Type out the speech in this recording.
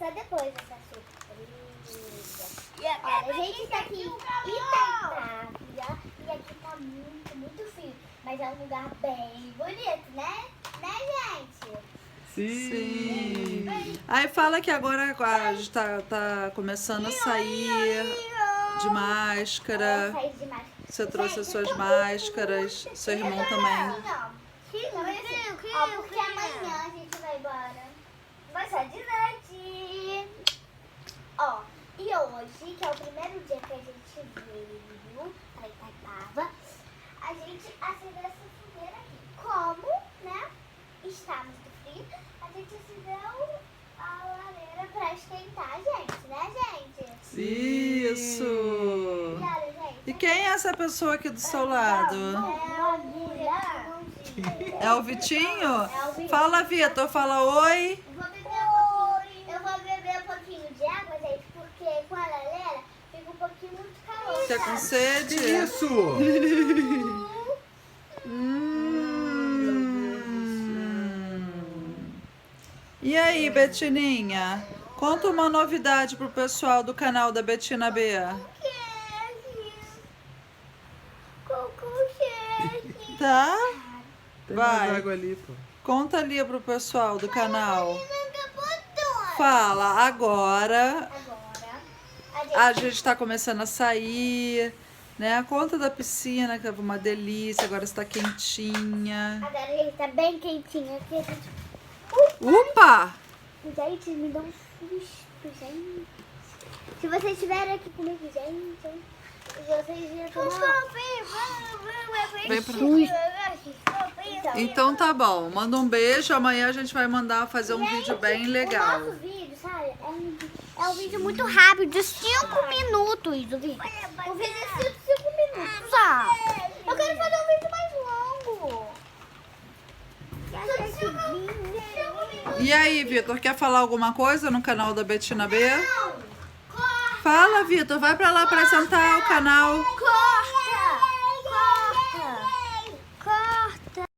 mostrar depois essa surpresa. Olha, a gente tá aqui em Itaitávia e aqui tá muito frio. Mas é um lugar bem bonito, né? Né, gente? Sim. Aí fala que agora a gente tá começando a sair de máscara. Sair de máscara. Você trouxe as Gente, suas eu tô máscaras, seu irmão também. Ó, porque amanhã a gente vai embora. Vai sair de noite. Ó, e hoje, que é o primeiro dia que a gente veio pra Itaipava, a gente acendeu essa fogueira aqui. Como, né, está muito frio, a gente acendeu a lareira pra esquentar, gente, né, gente? Isso! E olha, gente. E quem é essa pessoa aqui do seu lado? É o Vitinho? Fala, Vitor, fala oi. Eu vou beber um pouquinho de água, gente, porque com a lareira fica um pouquinho muito calor. Tá com sede? Que isso? E aí, Betininha? Conta uma novidade pro pessoal do canal da Betina B. Tá? Tem Vai. mais água ali, pô. Conta ali pro pessoal do canal. Fala, agora a gente tá começando a sair, né? Conta da piscina, que tava uma delícia, agora está quentinha. Agora a gente tá bem quentinho aqui. Upa! Gente, me dá um susto, gente. Se vocês estiverem aqui comigo, gente, vocês iam tomar... Vem pra... Então tá bom, manda um beijo, amanhã a gente vai mandar fazer um vídeo bem legal. O nosso vídeo, sabe, é um vídeo muito rápido, de 5 minutos. O vídeo é 5 minutos, ah. Eu quero fazer um vídeo mais longo. Só de 5 minutos. E aí, Vitor, quer falar alguma coisa no canal da Betina B? Fala, Vitor, vai pra lá apresentar o canal.